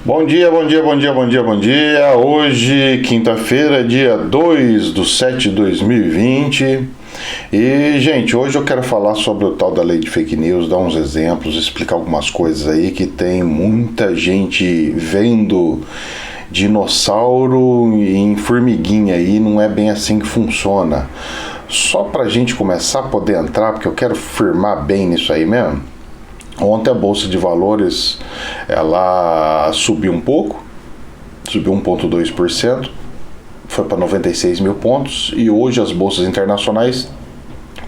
Bom dia, bom dia, bom dia, bom dia, bom dia. Hoje, quinta-feira, dia 2/7/2020. E, gente, hoje eu quero falar sobre o tal da lei de fake news, dar uns exemplos, explicar algumas coisas aí que tem muita gente vendo dinossauro em formiguinha aí, não é bem assim que funciona. Só pra gente começar a poder entrar, porque eu quero firmar bem nisso aí mesmo. Ontem a Bolsa de Valores ela subiu um pouco, subiu 1,2%, foi para 96 mil pontos, e hoje as bolsas internacionais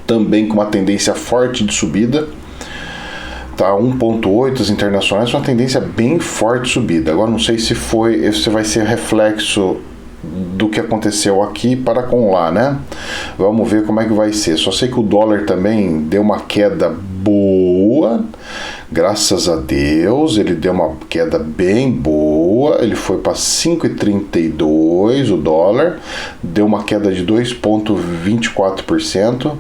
também com uma tendência forte de subida, tá 1,8 as internacionais, uma tendência bem forte de subida. Agora não sei se vai ser reflexo do que aconteceu aqui para com lá, né? Vamos ver como é que vai ser. Só sei que o dólar também deu uma queda boa, graças a Deus, ele deu uma queda bem boa, ele foi para 5,32 o dólar, deu uma queda de 2,24%,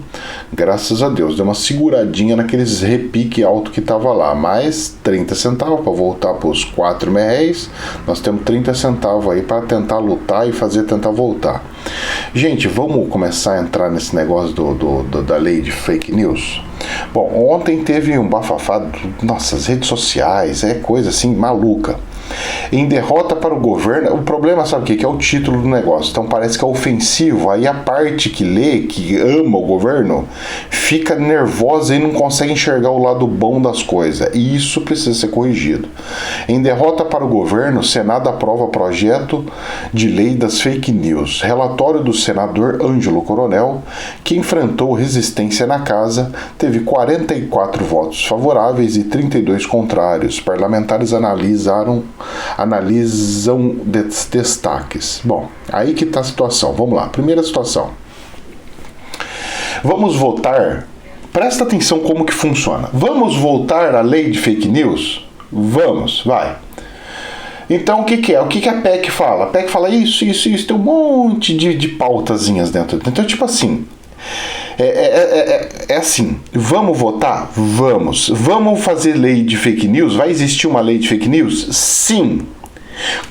graças a Deus, deu uma seguradinha naqueles repique alto que estava lá, mais 30 centavos para voltar para os R$4,00, nós temos 30 centavos aí para tentar lutar e tentar voltar. Gente, vamos começar a entrar nesse negócio da lei de fake news? Bom, ontem teve um bafafá, nossas redes sociais, é coisa assim maluca. Em derrota para o governo, o problema sabe o que? Que é o título do negócio, então parece que é ofensivo, aí a parte que lê, que ama o governo, fica nervosa e não consegue enxergar o lado bom das coisas, e isso precisa ser corrigido. Em derrota para o governo, o Senado aprova projeto de lei das fake news. Relatório do senador Ângelo Coronel, que enfrentou resistência na casa, teve 44 votos favoráveis e 32 contrários. Parlamentares analisam destaques. Bom, aí que está a situação. Vamos lá. Primeira situação. Vamos votar. Presta atenção como que funciona. Vamos votar a lei de fake news? Vamos, vai. Então o que é? O que a PEC fala? A PEC fala isso, tem um monte de pautazinhas dentro. Então, tipo assim, é assim, vamos votar? Vamos. Vamos fazer lei de fake news? Vai existir uma lei de fake news? Sim.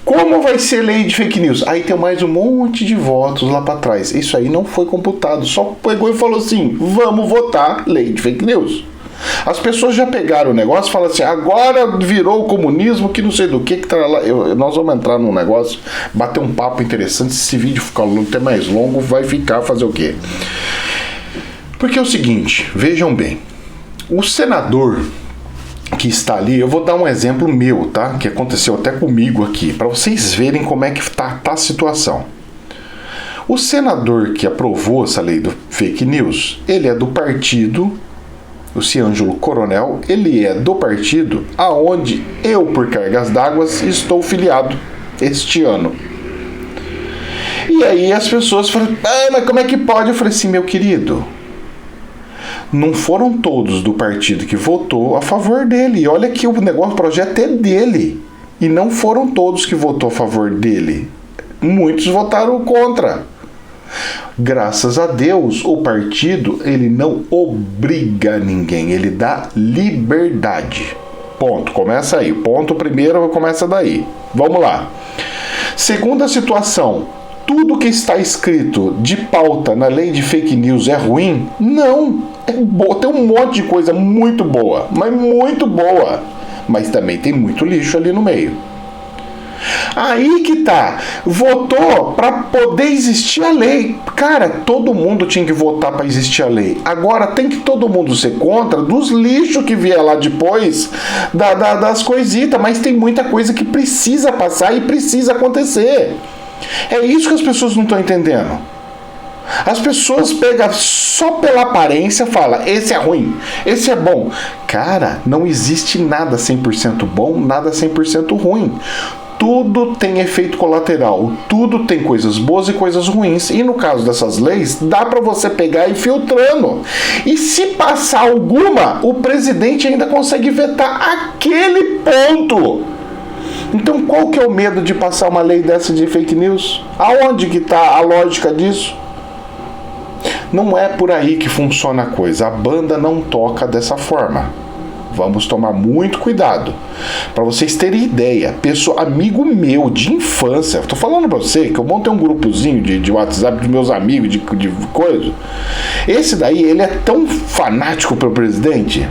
Como vai ser lei de fake news? Aí tem mais um monte de votos lá para trás. Isso aí não foi computado, só pegou e falou assim, vamos votar lei de fake news. As pessoas já pegaram o negócio e falaram assim, agora virou o comunismo, que não sei do que tá lá. Nós vamos entrar num negócio, bater um papo interessante. Se esse vídeo ficar até mais longo, vai ficar fazer o quê? Porque é o seguinte, vejam bem, o senador que está ali, eu vou dar um exemplo meu, tá? Que aconteceu até comigo aqui, para vocês verem como é que tá a situação. O senador que aprovou essa lei do fake news, ele é do partido, o Ângelo Coronel, ele é do partido aonde eu, por cargas d'água, estou filiado este ano. E aí as pessoas falam, mas como é que pode? Eu falei assim, meu querido, não foram todos do partido que votou a favor dele. E olha que o projeto é dele. E não foram todos que votou a favor dele. Muitos votaram contra. Graças a Deus, o partido, ele não obriga ninguém, ele dá liberdade. Ponto. Começa aí. Ponto primeiro, começa daí. Vamos lá. Segunda situação. Tudo que está escrito de pauta na lei de fake news é ruim? Não. É boa. Tem um monte de coisa muito boa, mas muito boa. Mas também tem muito lixo ali no meio. Aí que tá. Votou para poder existir a lei. Cara, todo mundo tinha que votar para existir a lei. Agora tem que todo mundo ser contra dos lixos que vier lá depois das coisitas. Mas tem muita coisa que precisa passar e precisa acontecer. É isso que as pessoas não estão entendendo. As pessoas pegam só pela aparência e falam, esse é ruim, esse é bom. Cara, não existe nada 100% bom, nada 100% ruim. Tudo tem efeito colateral, tudo tem coisas boas e coisas ruins. E no caso dessas leis, dá para você pegar e ir filtrando. E se passar alguma, o presidente ainda consegue vetar aquele ponto. Então qual que é o medo de passar uma lei dessa de fake news? Aonde que está a lógica disso? Não é por aí que funciona a coisa. A banda não toca dessa forma. Vamos tomar muito cuidado. Para vocês terem ideia, amigo meu de infância, tô falando pra você que eu montei um grupozinho de WhatsApp dos meus amigos, de coisa. Esse daí, ele é tão fanático pro presidente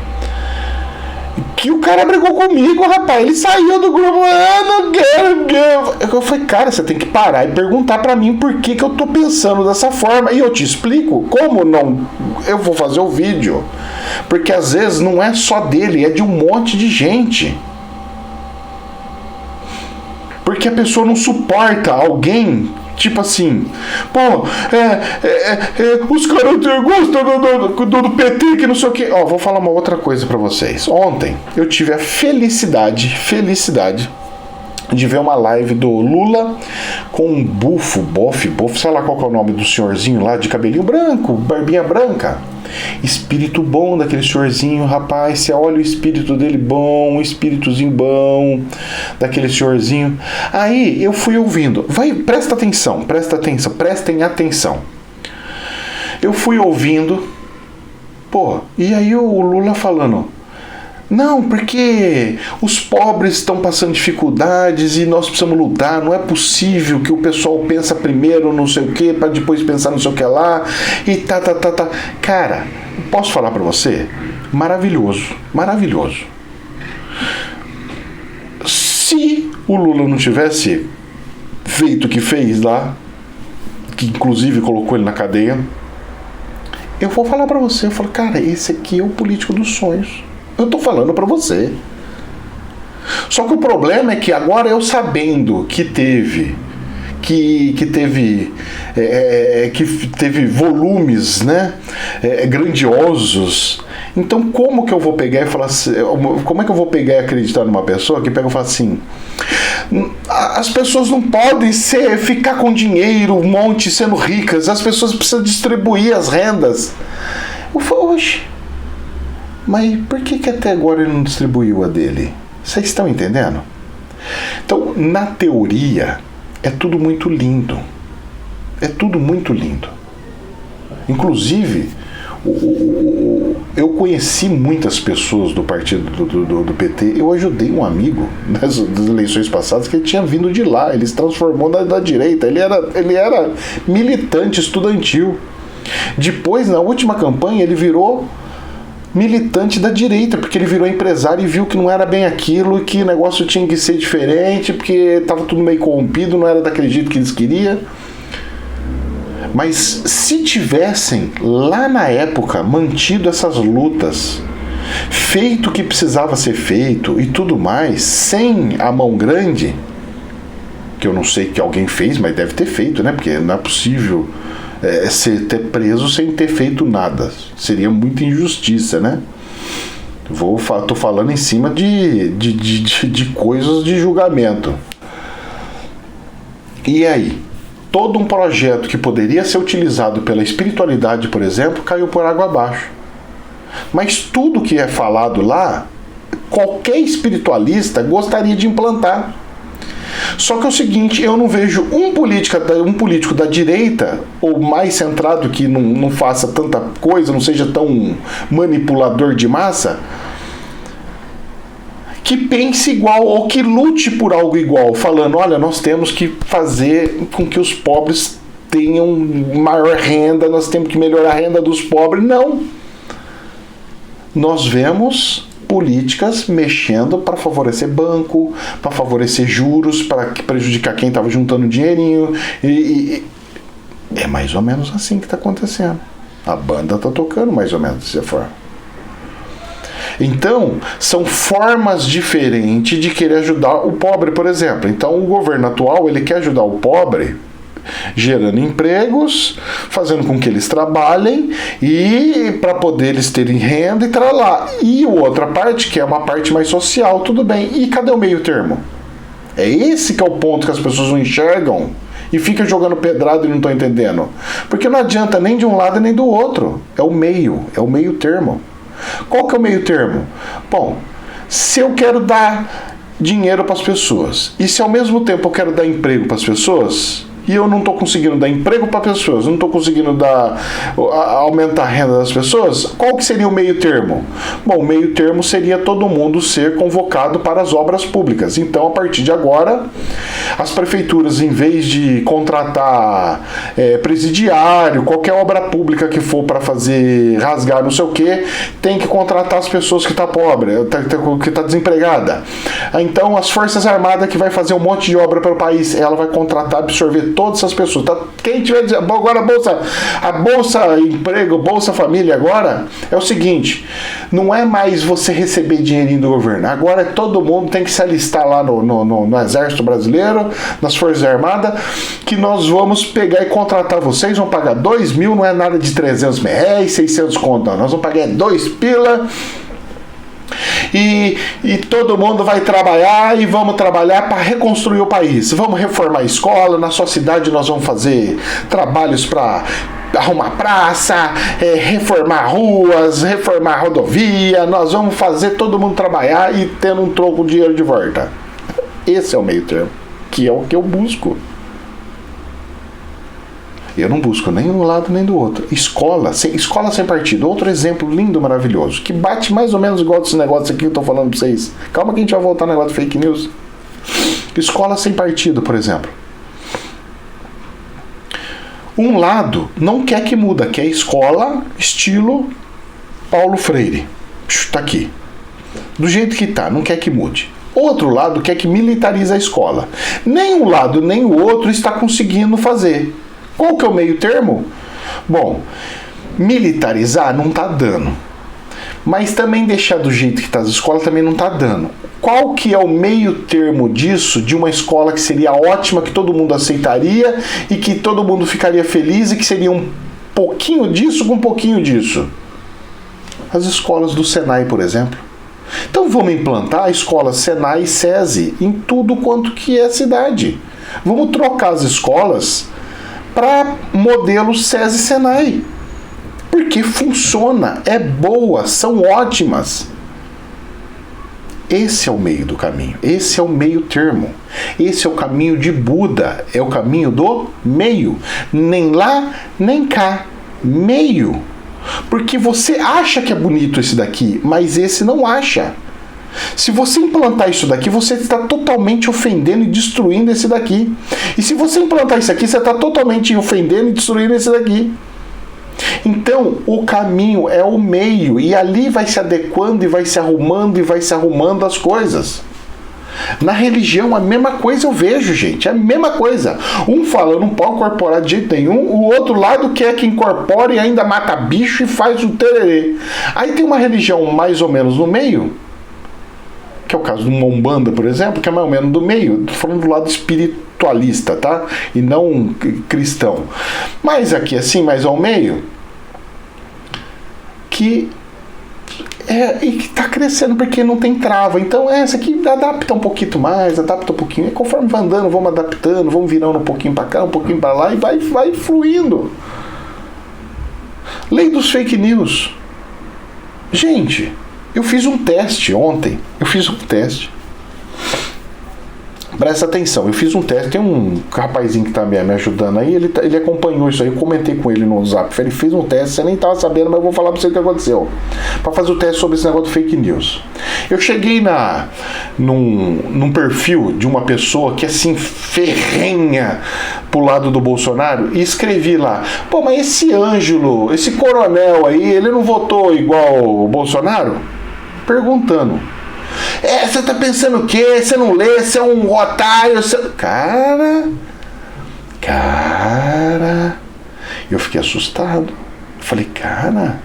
que o cara brigou comigo, rapaz. Ele saiu do grupo. Não quero. Eu falei, cara, você tem que parar e perguntar pra mim por que eu tô pensando dessa forma. E eu te explico como não. Eu vou fazer o vídeo. Porque às vezes não é só dele, é de um monte de gente. Porque a pessoa não suporta alguém. Tipo assim, pô, os caras gostam do PT, que não sei o que. Ó, vou falar uma outra coisa pra vocês. Ontem eu tive a felicidade de ver uma live do Lula com um bofe, sei lá qual que é o nome do senhorzinho lá, de cabelinho branco, barbinha branca. Espírito bom daquele senhorzinho, rapaz. Você olha o espírito dele bom, um espíritozinho bom daquele senhorzinho. Aí eu fui ouvindo. Prestem atenção. Eu fui ouvindo. Pô, e aí o Lula falando: não, porque os pobres estão passando dificuldades e nós precisamos lutar. Não é possível que o pessoal pensa primeiro não sei o que, para depois pensar não sei o que lá. E tá. Cara, posso falar para você? Maravilhoso. Se o Lula não tivesse feito o que fez lá, que inclusive colocou ele na cadeia, eu vou falar para você. Eu falo, cara, esse aqui é o político dos sonhos. Eu tô falando pra você. Só que o problema é que agora eu sabendo que teve volumes, né, grandiosos. Então como que eu vou pegar e falar assim, como é que eu vou pegar e acreditar numa pessoa que pega e fala assim: as pessoas não podem ficar com dinheiro, um monte, sendo ricas, as pessoas precisam distribuir as rendas. Eu falo, oxe, mas por que até agora ele não distribuiu a dele? Vocês estão entendendo? Então, na teoria, é tudo muito lindo. Inclusive, eu conheci muitas pessoas do partido do PT. Eu ajudei um amigo das eleições passadas que ele tinha vindo de lá. Ele se transformou da direita. Ele era militante estudantil. Depois, na última campanha, ele virou militante da direita, porque ele virou empresário e viu que não era bem aquilo, e que o negócio tinha que ser diferente, porque estava tudo meio corrompido, não era daquele jeito que eles queriam. Mas se tivessem, lá na época, mantido essas lutas, feito o que precisava ser feito e tudo mais, sem a mão grande, que eu não sei que alguém fez, mas deve ter feito, né? Porque não é possível ter preso sem ter feito nada. Seria muita injustiça, né? Tô falando em cima de coisas de julgamento. E aí? Todo um projeto que poderia ser utilizado pela espiritualidade, por exemplo, caiu por água abaixo. Mas tudo que é falado lá, qualquer espiritualista gostaria de implantar. Só que é o seguinte, eu não vejo um político da direita, ou mais centrado, que não faça tanta coisa, não seja tão manipulador de massa, que pense igual ou que lute por algo igual, falando, olha, nós temos que fazer com que os pobres tenham maior renda, nós temos que melhorar a renda dos pobres. Não. Nós vemos políticas mexendo para favorecer banco, para favorecer juros, para prejudicar quem estava juntando dinheirinho. E é mais ou menos assim que está acontecendo. A banda está tocando mais ou menos dessa forma. Então, são formas diferentes de querer ajudar o pobre, por exemplo. Então, o governo atual, ele quer ajudar o pobre gerando empregos, fazendo com que eles trabalhem e para poder eles terem renda e tralá. E outra parte, que é uma parte mais social, tudo bem. E cadê o meio termo? É esse que é o ponto que as pessoas não enxergam e ficam jogando pedrada e não estão entendendo. Porque não adianta nem de um lado nem do outro. É o meio termo. Qual que é o meio termo? Bom, se eu quero dar dinheiro para as pessoas e se ao mesmo tempo eu quero dar emprego para as pessoas, e eu não estou conseguindo dar emprego para pessoas, não estou conseguindo aumentar a renda das pessoas, qual que seria o meio termo? Bom, o meio termo seria todo mundo ser convocado para as obras públicas. Então, a partir de agora, as prefeituras, em vez de contratar presidiário, qualquer obra pública que for para fazer rasgar não sei o que, tem que contratar as pessoas que estão pobres, que está desempregada. Então, as Forças Armadas, que vai fazer um monte de obra pelo país, ela vai contratar, absorver todas essas pessoas. Tá? Quem tiver agora a Bolsa Emprego, Bolsa Família agora é o seguinte, não é mais você receber dinheirinho do governo, agora todo mundo tem que se alistar lá no Exército Brasileiro, nas Forças Armadas, que nós vamos pegar e contratar vocês, vão pagar 2 mil, não é nada de 300 reais, 600 conto, não. Nós vamos pagar 2 pila, e todo mundo vai trabalhar e vamos trabalhar para reconstruir o país. Vamos reformar a escola, na sua cidade nós vamos fazer trabalhos para arrumar praça, reformar ruas, reformar rodovia, nós vamos fazer todo mundo trabalhar e tendo um troco de dinheiro de volta. Esse é o meio termo, que é o que eu busco. Eu não busco nem um lado nem do outro. Escola sem partido. Outro exemplo lindo, maravilhoso, que bate mais ou menos igual desse negócio aqui que eu tô falando pra vocês. Calma que a gente vai voltar no negócio de fake news. Escola sem partido, por exemplo. Um lado não quer que muda, quer escola estilo Paulo Freire. Tá aqui. Do jeito que tá, não quer que mude. Outro lado quer que militarize a escola. Nem um lado nem o outro está conseguindo fazer. Qual que é o meio termo? Bom, militarizar não está dando. Mas também deixar do jeito que está as escolas também não está dando. Qual que é o meio termo disso, de uma escola que seria ótima, que todo mundo aceitaria e que todo mundo ficaria feliz e que seria um pouquinho disso com um pouquinho disso? As escolas do Senai, por exemplo. Então vamos implantar a escola Senai e SESI em tudo quanto que é cidade. Vamos trocar as escolas para modelo SESI Senai, porque funciona, é boa, são ótimas. Esse é o meio do caminho, esse é o meio termo, esse é o caminho de Buda, é o caminho do meio, nem lá nem cá, meio, porque você acha que é bonito esse daqui, mas esse não acha. Se você implantar isso daqui, você está totalmente ofendendo e destruindo esse daqui. E se você implantar isso aqui, você está totalmente ofendendo e destruindo esse daqui. Então, o caminho é o meio, e ali vai se adequando e vai se arrumando as coisas. Na religião, a mesma coisa eu vejo, gente. É a mesma coisa. Um fala, não pode incorporar de jeito nenhum. O outro lado quer que incorpore e ainda mata bicho e faz o tererê. Aí tem uma religião mais ou menos no meio, que é o caso do Umbanda, por exemplo, que é mais ou menos do meio. Estou falando do lado espiritualista, tá? E não cristão. Mas aqui, assim, mais ao meio, que está crescendo porque não tem trava. Então, essa aqui adapta um pouquinho mais, adapta um pouquinho. E conforme vai andando, vamos adaptando, vamos virando um pouquinho para cá, um pouquinho para lá, e vai fluindo. Lei dos fake news. Gente, eu fiz um teste ontem. Presta atenção, eu fiz um teste. Tem um rapazinho que está me ajudando aí, ele acompanhou isso aí, eu comentei com ele no Zap. Ele fez um teste, você nem estava sabendo, mas eu vou falar para você o que aconteceu. Para fazer o teste sobre esse negócio de fake news. Eu cheguei num perfil de uma pessoa que assim, ferrenha pro lado do Bolsonaro, e escrevi lá: pô, mas esse Ângelo, esse coronel aí, ele não votou igual o Bolsonaro? Perguntando. Você tá pensando o quê? Você não lê? Você é um otário? Cara, eu fiquei assustado. Falei, cara,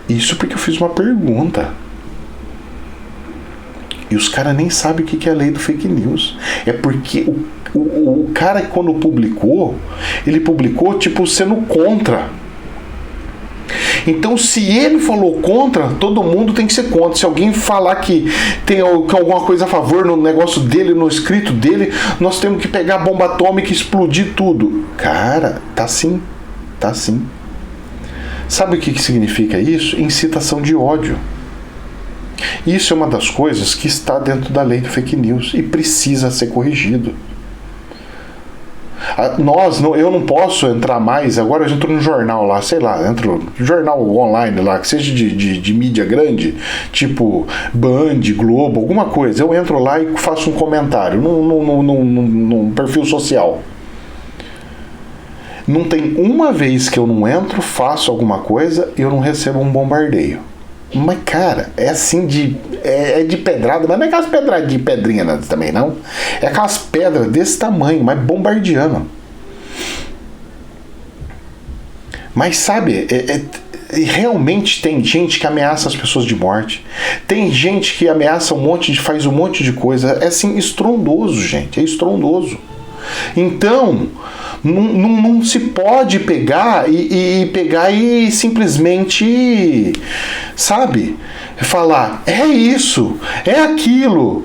isso porque eu fiz uma pergunta. E os caras nem sabem o que é a lei do fake news. É porque o cara, quando publicou, ele publicou tipo sendo contra. Então, se ele falou contra, todo mundo tem que ser contra. Se alguém falar que tem alguma coisa a favor no negócio dele, no escrito dele, nós temos que pegar a bomba atômica e explodir tudo. Cara, tá assim. Sabe o que significa isso? Incitação de ódio. Isso é uma das coisas que está dentro da lei do fake news e precisa ser corrigido. Eu não posso entrar mais, agora eu entro no jornal lá, sei lá, entro no jornal online lá, que seja de mídia grande, tipo Band, Globo, alguma coisa, eu entro lá e faço um comentário num perfil social. Não tem uma vez que eu não entro, faço alguma coisa e eu não recebo um bombardeio. Mas, cara, é assim é de pedrada, mas não é aquelas pedradinhas de pedrinha também, não. É aquelas pedras desse tamanho, mas bombardeando. Mas, sabe, realmente tem gente que ameaça as pessoas de morte. Tem gente que ameaça faz um monte de coisa. É assim, estrondoso, gente. É estrondoso. Então, não se pode pegar e simplesmente, sabe, falar, é isso, é aquilo.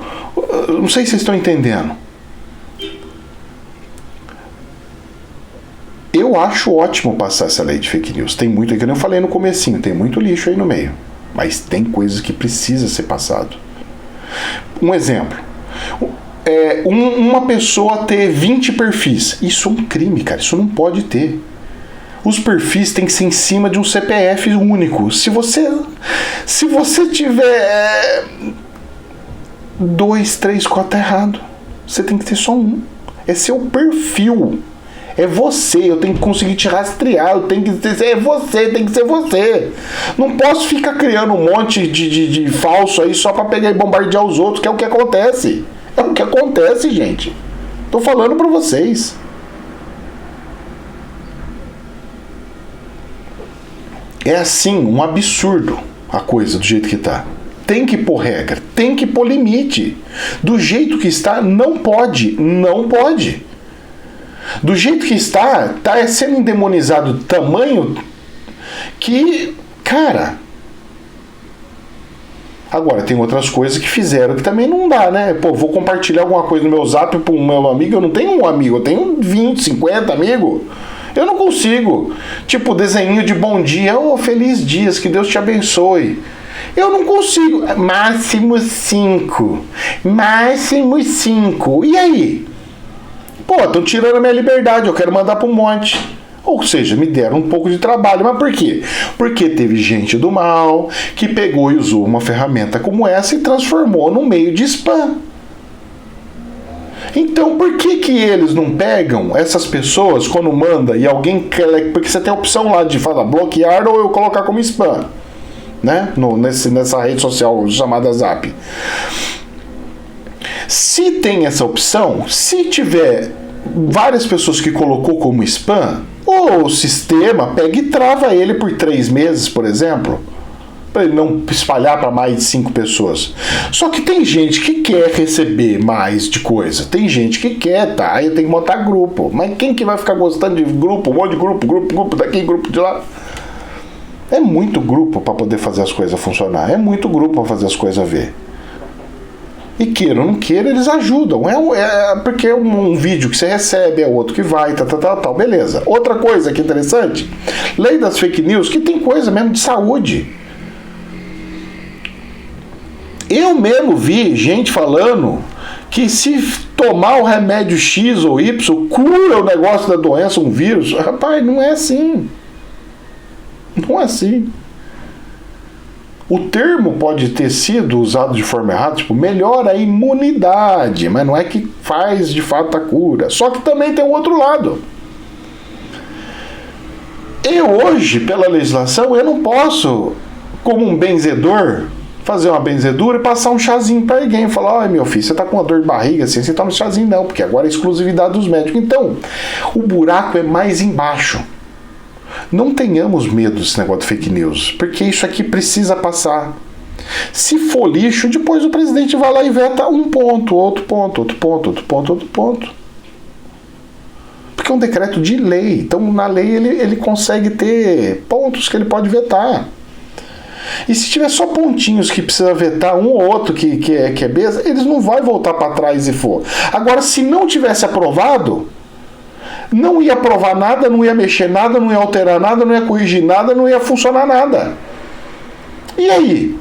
Não sei se vocês estão entendendo. Eu acho ótimo passar essa lei de fake news. Tem muito, que eu falei no comecinho, tem muito lixo aí no meio. Mas tem coisas que precisa ser passado. Um exemplo. Uma pessoa ter 20 perfis. Isso é um crime, cara. Isso não pode ter. Os perfis têm que ser em cima de um CPF único. Se você tiver 2, 3, 4, tá errado. Você tem que ter só um. É seu perfil. É você. Eu tenho que conseguir te rastrear. Tem que ser você. Não posso ficar criando um monte de falso aí só pra pegar e bombardear os outros, que é o que acontece. É o que acontece, gente. Tô falando pra vocês. É assim, um absurdo a coisa do jeito que tá. Tem que pôr regra, tem que pôr limite. Do jeito que está, não pode. Não pode. Do jeito que está sendo endemonizado do tamanho que, cara... Agora, tem outras coisas que fizeram que também não dá, né? Pô, vou compartilhar alguma coisa no meu zap pro meu amigo, eu não tenho um amigo, eu tenho 20, 50 amigos. Eu não consigo. Tipo, desenho de bom dia, feliz dias, que Deus te abençoe. Eu não consigo. Máximo 5. Máximo 5. E aí? Pô, estão tirando a minha liberdade, eu quero mandar para um monte. Ou seja, me deram um pouco de trabalho. Mas por quê? Porque teve gente do mal que pegou e usou uma ferramenta como essa e transformou no meio de spam. Então, por que eles não pegam essas pessoas quando manda e alguém... Porque você tem a opção lá de falar bloquear ou eu colocar como spam, né? Nessa rede social chamada Zap. Se tem essa opção, se tiver várias pessoas que colocou como spam, o sistema pega e trava ele por 3 meses, por exemplo, para ele não espalhar para mais de 5 pessoas. Só que tem gente que quer receber mais de coisa, tem gente que quer, tá? Aí eu tenho que montar grupo. Mas quem que vai ficar gostando de grupo? Um monte de grupo daqui, grupo de lá. É muito grupo para poder fazer as coisas funcionar. É muito grupo para fazer as coisas ver. E queira ou não queira, eles ajudam. Porque é um vídeo que você recebe, é outro que vai, tal, beleza. Outra coisa que é interessante, lei das fake news, que tem coisa mesmo de saúde. Eu mesmo vi gente falando que se tomar o remédio X ou Y, cura o negócio da doença, um vírus. Rapaz, não é assim. Não é assim. O termo pode ter sido usado de forma errada, tipo, melhora a imunidade, mas não é que faz de fato a cura. Só que também tem o outro lado. Eu hoje, pela legislação, eu não posso, como um benzedor, fazer uma benzedura e passar um chazinho para alguém e falar, meu filho, você tá com uma dor de barriga assim, você toma um chazinho. Não, porque agora é exclusividade dos médicos. Então, o buraco é mais embaixo. Não tenhamos medo desse negócio de fake news, porque isso aqui precisa passar. Se for lixo, depois o presidente vai lá e veta um ponto, outro ponto, outro ponto, outro ponto, outro ponto. Porque é um decreto de lei. Então, na lei, ele consegue ter pontos que ele pode vetar. E se tiver só pontinhos que precisa vetar, um ou outro que é besta, eles não vão voltar para trás e for. Agora, se não tivesse aprovado, não ia aprovar nada, não ia mexer nada, não ia alterar nada, não ia corrigir nada, não ia funcionar nada. E aí?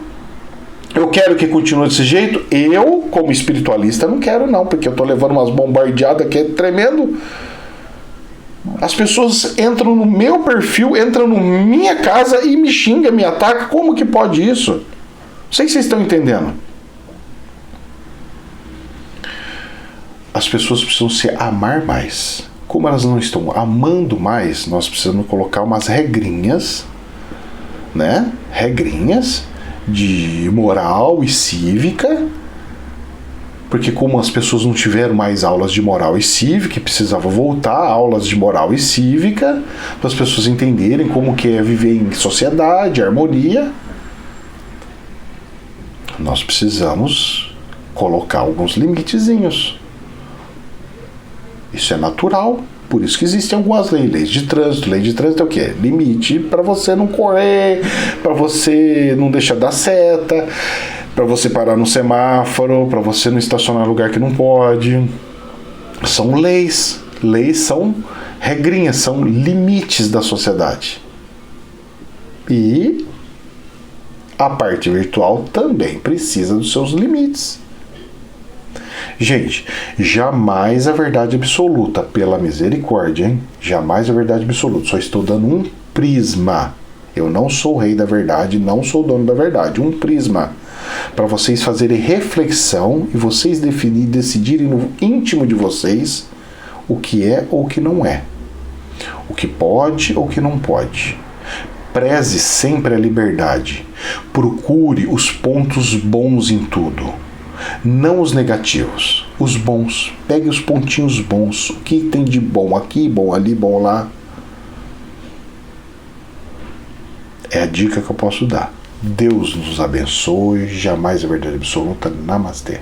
Eu quero que continue desse jeito? Eu, como espiritualista, não quero não, porque eu tô levando umas bombardeadas que é tremendo. As pessoas entram no meu perfil, entram na minha casa e me xingam, me atacam. Como que pode isso? Não sei se vocês estão entendendo. As pessoas precisam se amar mais. Como elas não estão amando mais, nós precisamos colocar umas regrinhas, né? Regrinhas de moral e cívica. Porque como as pessoas não tiveram mais aulas de moral e cívica, precisava voltar a aulas de moral e cívica, para as pessoas entenderem como que é viver em sociedade, harmonia. Nós precisamos colocar alguns limitezinhos. Isso é natural. Por isso que existem algumas leis. Leis de trânsito. Lei de trânsito é o quê? Limite para você não correr, para você não deixar dar seta, para você parar no semáforo, para você não estacionar em lugar que não pode. São leis. Leis são regrinhas, são limites da sociedade. E a parte virtual também precisa dos seus limites. Gente, jamais a verdade absoluta, pela misericórdia, hein? Jamais a verdade absoluta. Só estou dando um prisma. Eu não sou o rei da verdade, não sou o dono da verdade. Um prisma. Para vocês fazerem reflexão e vocês decidirem no íntimo de vocês o que é ou o que não é. O que pode ou o que não pode. Preze sempre a liberdade. Procure os pontos bons em tudo. Não os negativos, os bons. Pegue os pontinhos bons. O que tem de bom aqui, bom ali, bom lá. É a dica que eu posso dar. Deus nos abençoe. Jamais a verdade absoluta. Namastê.